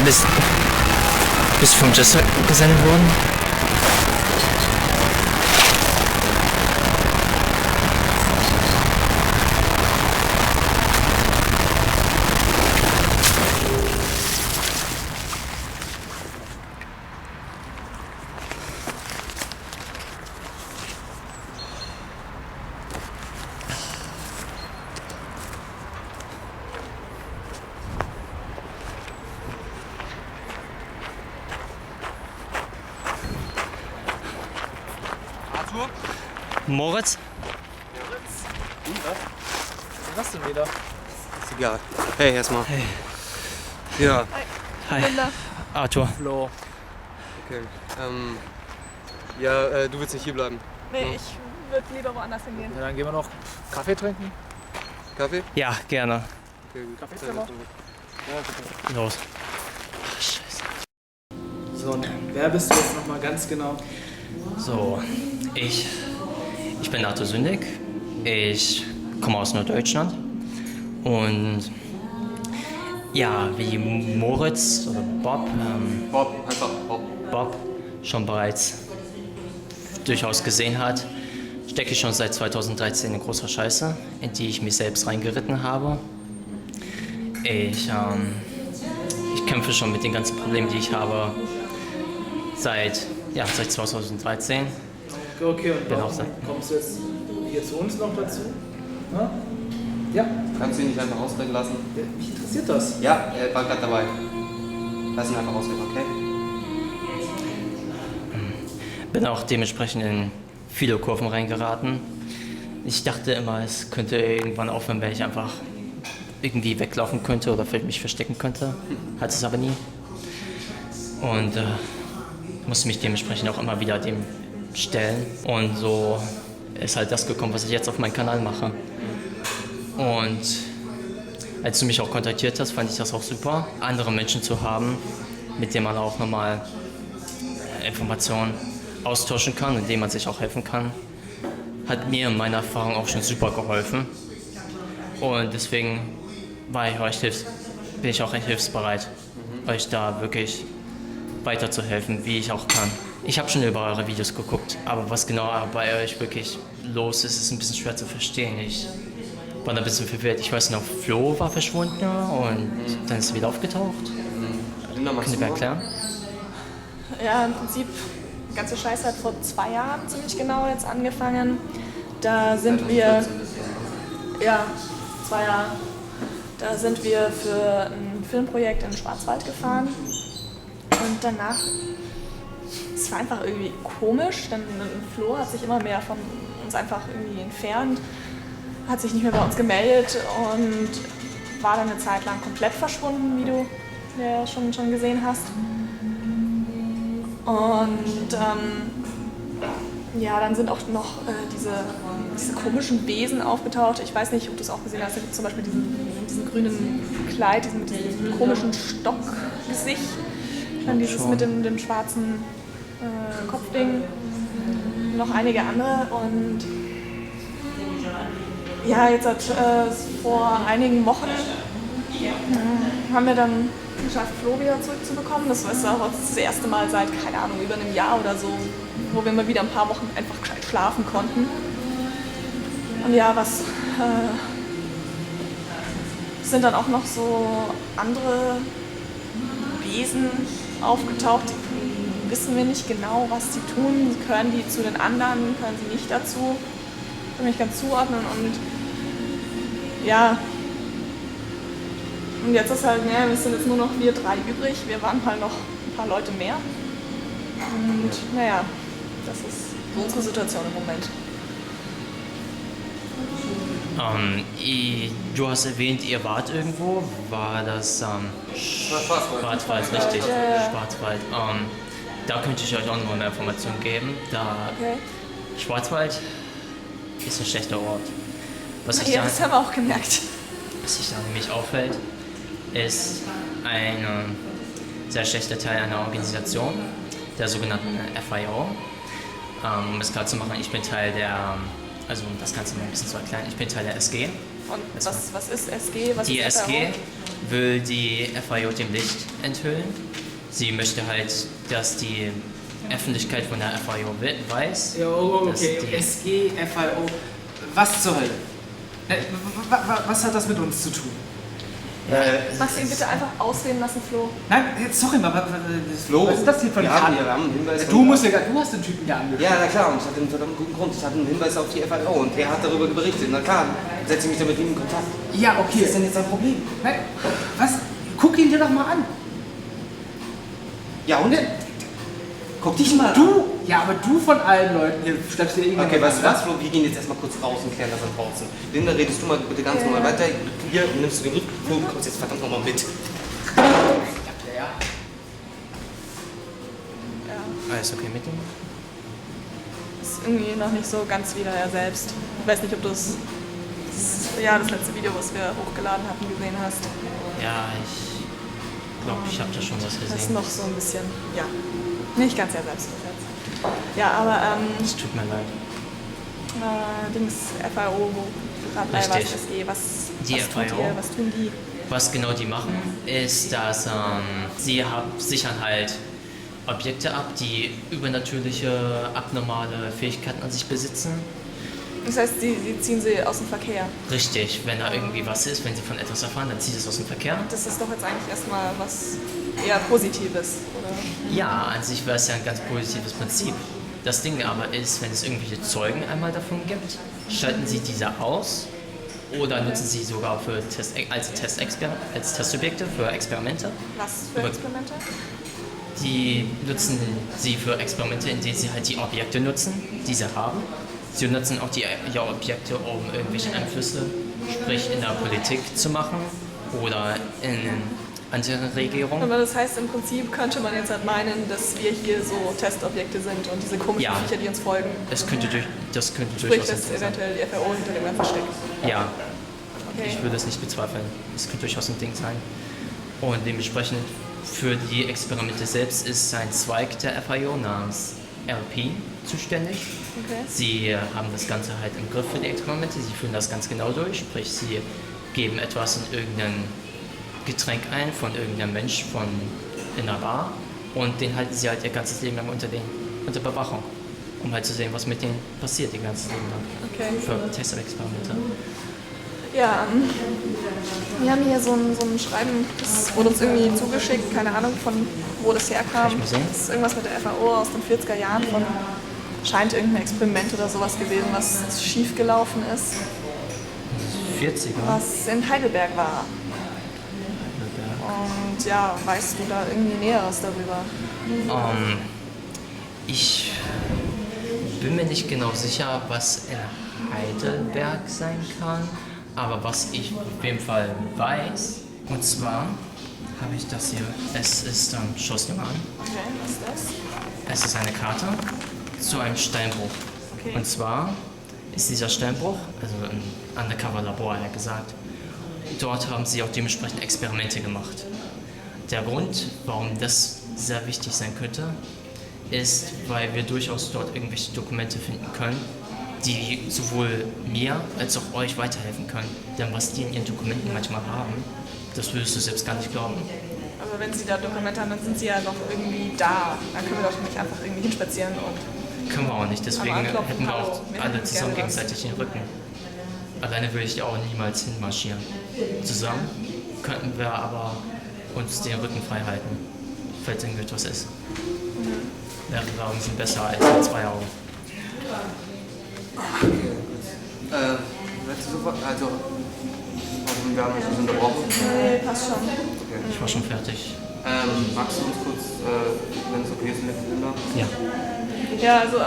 Bist du vom Jester gesendet worden? Arthur? Moritz? Was denn wieder? Ist egal. Hey, erstmal. Hey. Ja, Hi. Arthur. Flo. okay. Ja, du willst nicht hier bleiben. Nee, ich würde lieber woanders hingehen. Ja, dann gehen wir noch Kaffee trinken. Kaffee? Ja, gerne. Okay, gut. Kaffeezimmer? Ja, bitte. Los. So, und wer bist du jetzt nochmal ganz genau? So, ich bin Arthur Sündig. Ich komme aus Norddeutschland. Und ja, wie Moritz oder Bob, Bob, einfach Bob. Bob schon bereits durchaus gesehen hat, stecke ich schon seit 2013 in großer Scheiße, in die ich mich selbst reingeritten habe. Ich kämpfe schon mit den ganzen Problemen, die ich habe, seit 2013. Okay, und Genau, warum seit- kommst du jetzt hier zu uns noch dazu? Na? Ja, Kannst du ihn nicht einfach ausreden lassen? mich interessiert das. Ja, er war gerade dabei. Lass ihn einfach ausreden, okay? Bin auch dementsprechend in viele Kurven reingeraten. Ich dachte immer, es könnte irgendwann aufhören, wenn ich einfach irgendwie weglaufen könnte oder vielleicht mich verstecken könnte. Hat es aber nie. Und musste mich dementsprechend auch immer wieder dem stellen. Und so ist halt das gekommen, was ich jetzt auf meinem Kanal mache. Und als du mich auch kontaktiert hast, fand ich das auch super, andere Menschen zu haben, mit denen man auch nochmal Informationen austauschen kann und denen man sich auch helfen kann. Hat mir in meiner Erfahrung auch schon super geholfen. Und deswegen bin ich auch recht hilfsbereit, euch da wirklich weiterzuhelfen, wie ich auch kann. Ich habe schon über eure Videos geguckt, aber was genau bei euch wirklich los ist, ist ein bisschen schwer zu verstehen. Ich war da ein bisschen verwirrt. Ich weiß noch, Flo war verschwunden und dann ist er wieder aufgetaucht. Linda, magst Könnt du ihr mir mal? erklären? Ja, im Prinzip, die ganze Scheiße hat vor 2 Jahren ziemlich genau jetzt angefangen. Da sind wir, 2014 ist das, ja, 2 Jahre, da sind wir für ein Filmprojekt in den Schwarzwald gefahren. Und danach, es war einfach irgendwie komisch, denn Flo hat sich immer mehr von uns einfach irgendwie entfernt, hat sich nicht mehr bei uns gemeldet und war dann eine Zeit lang komplett verschwunden, wie du ja schon gesehen hast. Und ja, dann sind auch noch diese komischen Wesen aufgetaucht. Ich weiß nicht, ob du es auch gesehen hast. Da gibt es zum Beispiel diesen grünen Kleid, mit diesem komischen Stockgesicht. Dann dieses mit dem schwarzen Kopfding. Noch einige andere. Und ja, jetzt vor einigen Wochen haben wir dann geschafft, Flo wieder zurückzubekommen. Das ist auch das erste Mal seit, keine Ahnung, über einem Jahr oder so, wo wir mal wieder ein paar Wochen einfach gescheit schlafen konnten. Und ja, sind dann auch noch so andere Wesen aufgetaucht, die wissen wir nicht genau, was sie tun. Gehören die zu den anderen, gehören sie nicht dazu? Kann mich ganz zuordnen und ja. Und jetzt ist halt, wir sind jetzt nur noch wir 3 übrig. Wir waren halt noch ein paar Leute mehr. Und naja, das ist unsere Situation im Moment. Du hast erwähnt, ihr wart irgendwo. War das Schwarzwald, richtig? Ja. Schwarzwald. Da könnte ich euch auch noch mehr Informationen geben. Okay. Schwarzwald ist ein schlechter Ort. Was Ja, das haben wir auch gemerkt. sich da nämlich auffällt, ist ein sehr schlechter Teil einer Organisation, der sogenannten FIO. Um es klar zu machen, ich bin Teil der, also um das Ganze mal ein bisschen zu erklären, ich bin Teil der SG. Und was ist SG? Was Die ist SG, will die FAO dem Licht enthüllen. Sie möchte halt, dass die Öffentlichkeit von der FAO weiß. Ja, dass okay. die- SG, FIO. Was zur Hölle? Was hat das mit uns zu tun? Magst du ihn bitte einfach ausreden lassen, Flo? Nein, jetzt sorry mal. Flo, Was ist das hier für ein wir haben Karten? einen Hinweis. Du hast den Typen ja angeguckt. Ja, na klar, und ich hatte einen verdammt guten Grund. Ich hatte einen Hinweis auf die FIO und er hat darüber berichtet. Na klar, setze ich mich dann mit ihm in Kontakt. Ja, Was okay. ist denn jetzt ein Problem? Nein, was? Guck ihn dir doch mal an. Ja, und? Guck dich mal an. Du, ja, aber du von allen Leuten hier schleppst dir irgendwann. Okay, weißt du was, Flo? Wir gehen jetzt erstmal kurz raus und klären das dann draußen. Linda, redest du mal bitte ganz normal weiter. Hier, nimmst du den Rücken. Flo, du kommst jetzt verdammt nochmal mit. Ja. Alles okay mit ihm? Ist irgendwie noch nicht so ganz wieder er selbst. Ich weiß nicht, ob du das letzte Video, was wir hochgeladen hatten, gesehen hast. Ja, ich glaube, ich habe da schon was Das ist gesehen. noch so ein bisschen, ja, nicht ganz er selbst jetzt. Ja, aber Es tut mir leid. Dings FAO, wo gerade bei was Richtig. SG, was Die tut FAO. ihr, was tun die? Was genau die machen, ist, dass sie sichern halt Objekte ab, die übernatürliche, abnormale Fähigkeiten an sich besitzen. Das heißt, sie ziehen sie aus dem Verkehr. Richtig, wenn da irgendwie was ist, wenn sie von etwas erfahren, dann zieht es aus dem Verkehr. Das ist doch jetzt eigentlich erstmal was eher Positives, oder? Ja, an sich wäre es ja ein ganz positives Prinzip. Das Ding aber ist, wenn es irgendwelche Zeugen einmal davon gibt, schalten sie diese aus oder nutzen sie sogar für als Testsubjekte für Experimente. Was für Aber- Experimente? Die nutzen sie für Experimente, indem sie halt die Objekte nutzen, die sie haben. Sie nutzen auch die Objekte, um irgendwelche Einflüsse, sprich in der Politik zu machen oder in anderen Regierungen. Aber das heißt, im Prinzip könnte man jetzt halt meinen, dass wir hier so Testobjekte sind und diese komischen Ja. Viecher, die uns folgen. Das könnte durchaus Sprich, dass interessant sein. eventuell die FAO hinter dem Ganzen steckt. Ja, Okay. ich würde es nicht bezweifeln. Es könnte durchaus ein Ding sein. Und dementsprechend für die Experimente selbst ist ein Zweig der FIO namens LP zuständig. Okay. Sie haben das Ganze halt im Griff für die Experimente, sie führen das ganz genau durch, sprich sie geben etwas in irgendein Getränk ein von irgendeinem Mensch in einer Bar und den halten sie halt ihr ganzes Leben lang unter Bewachung, um halt zu sehen, was mit denen passiert, ihr ganzes Leben lang. Okay. Für Testexperimente. Ja, wir haben hier so ein Schreiben, das wurde uns irgendwie zugeschickt, keine Ahnung von wo das herkam. Kann ich mal sehen? Das ist irgendwas mit der FAO aus den 40er Jahren scheint irgendein Experiment oder sowas gewesen, was schief gelaufen ist, 40er. was in Heidelberg war. Und ja, weißt du da irgendwie Näheres darüber? Ich bin mir nicht genau sicher, was in Heidelberg sein kann, aber was ich auf jeden Fall weiß, und zwar habe ich das hier, es ist, schau es dir mal an, Okay, was ist das? es ist eine Karte zu einem Steinbruch. Okay. Und zwar ist dieser Steinbruch, also ein Undercover-Labor, eher gesagt, dort haben sie auch dementsprechend Experimente gemacht. Der Grund, warum das sehr wichtig sein könnte, ist, weil wir durchaus dort irgendwelche Dokumente finden können, die sowohl mir als auch euch weiterhelfen können. Denn was die in ihren Dokumenten manchmal haben, das würdest du selbst gar nicht glauben. Aber wenn sie da Dokumente haben, dann sind sie ja noch irgendwie da. Dann können wir doch nicht einfach irgendwie hinspazieren und Können wir auch nicht, deswegen Aber anklopfen, hätten wir hallo, auch wir alle hätten zusammen gerne was. gegenseitig den Rücken. Alleine würde ich da auch niemals hinmarschieren. Zusammen könnten wir aber uns den Rücken frei halten, falls irgendetwas ist. Wäre da ein bisschen besser als mit 2 Augen. Willst du sofort? Also, wir haben uns ein bisschen unterbrochen. nee, passt schon. Okay. Ich war schon fertig. Magst du uns kurz, wenn es okay ist, mit Linda? Ja. Ja, also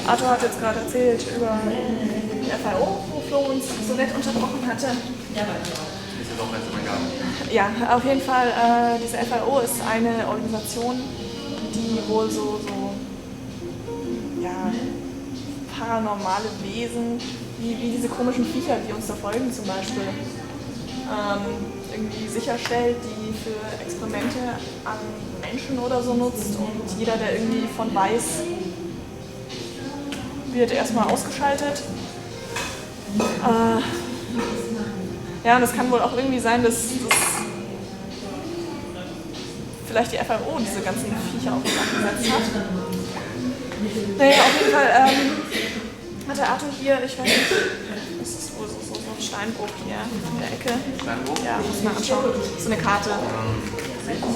Arthur hat jetzt gerade erzählt über die FAO, wo Flo uns so nett unterbrochen hatte. Ist jetzt auch ganz egal. Ja, auf jeden Fall, diese FAO ist eine Organisation, die wohl so ja, paranormale Wesen, wie diese komischen Viecher, die uns da folgen zum Beispiel, irgendwie sicherstellt, die für Experimente an Menschen oder so nutzt und jeder, der irgendwie von weiß, wird erstmal ausgeschaltet. Ja, Ja, und es kann wohl auch irgendwie sein, dass vielleicht die FAO diese ganzen Viecher auf den Sack gesetzt hat. Naja, auf jeden Fall hat der Arthur hier, ich weiß nicht, das ist wohl so ein Steinbruch hier in der Ecke. Steinbruch? Ja, muss man anschauen. So eine Karte.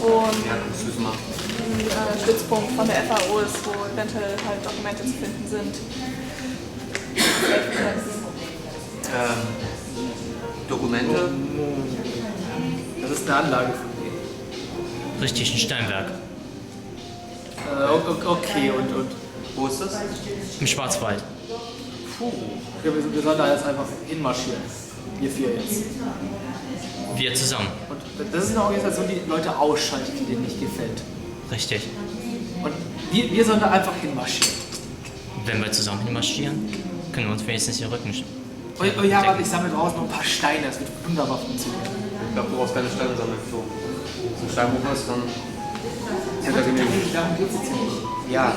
Wo Ja, süß mal. ein Stützpunkt von der FAO ist, wo eventuell halt Dokumente zu finden sind. Dokumente? Das ist eine Anlage von denen. Richtig, ein Steinwerk. Okay, und Wo ist das? Im Schwarzwald. puh. Wir sollen da jetzt einfach hinmarschieren. Wir vier jetzt. Wir zusammen. Und das ist eine Organisation, die Leute ausschaltet, die denen nicht gefällt. Richtig. Und wir sollen da einfach hinmarschieren. Wenn wir zusammen marschieren, können wir uns wenigstens den Rücken Oh ja, warte, ich sammle draußen noch ein paar Steine, das wird wunderbar funktionieren. Ich glaube, du brauchst keine Steine sammeln. So ein Steinbruch hast, dann sind da genügend. Darum geht es jetzt ja nicht. Ja,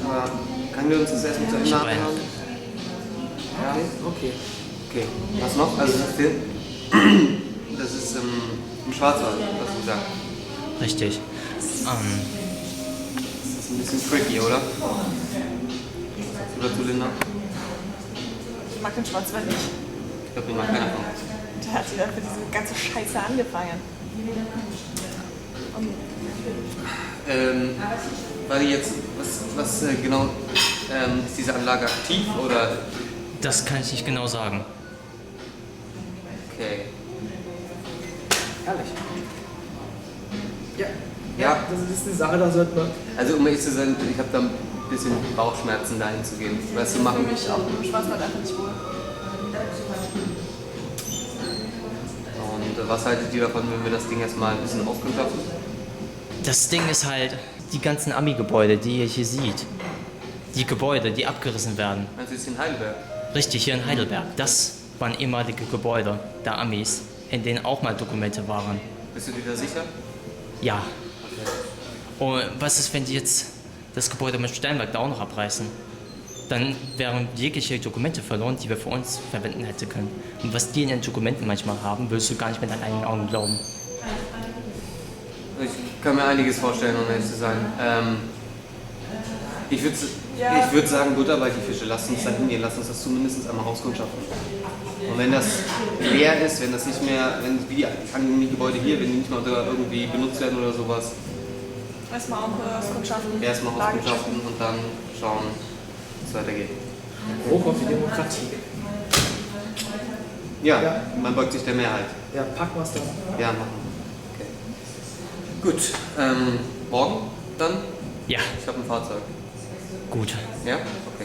aber können wir uns das erstmal zu Ende Ich meine- anhören? Ja, Okay. okay. Was noch? Also das ist im Schwarzwald, was du sagst. Richtig. Das ist ein bisschen tricky, oder? Oder zu Linda? Ich mag den Schwarzwald nicht. Ich glaube, ich mag keiner von uns. Der hat wieder für diese ganze Scheiße angefangen. Und War die jetzt, was genau, ist diese Anlage aktiv oder? Das kann ich nicht genau sagen. Okay. Herrlich. Ja. Ja. Das ist eine Sache, da sollte man. Also um ehrlich zu sein, ich habe da ein bisschen Bauchschmerzen dahin zu gehen. Weißt du, für machen. mich auch im Schwarzwald einfach nicht wohl. Und was haltet ihr davon, wenn wir das Ding jetzt mal ein bisschen aufkundschaften? Das Ding ist halt, die ganzen Ami-Gebäude, die ihr hier seht. Die Gebäude, die abgerissen werden. Meinst du jetzt in Heidelberg? Richtig, hier in Heidelberg. Das waren ehemalige Gebäude der Amis, in denen auch mal Dokumente waren. Bist du dir da sicher? Ja. Okay. Und was ist, wenn die jetzt das Gebäude mit Steinwerk da auch noch abreißen? Dann wären jegliche Dokumente verloren, die wir für uns verwenden hätten können. Und was die in den Dokumenten manchmal haben, würdest du gar nicht mit deinen eigenen Augen glauben. Ich kann mir einiges vorstellen, um ehrlich zu sein. Ich würde sagen, Butter bei die Fische. Lasst uns da hingehen, lasst uns das zumindest einmal auskundschaften. Und wenn das leer ist, wenn das nicht mehr, wenn wie die Gebäude hier, wenn die nicht mal irgendwie benutzt werden oder sowas, Erstmal auch auskundschaften. erstmal auskundschaften und dann schauen, wie es weitergeht. Hoch auf die Demokratie. Ja, man beugt sich der Mehrheit. Ja, packen wir es dann. Ja, machen. Okay. Gut, morgen dann? Ja, Ich habe ein Fahrzeug. gut. Ja? Okay.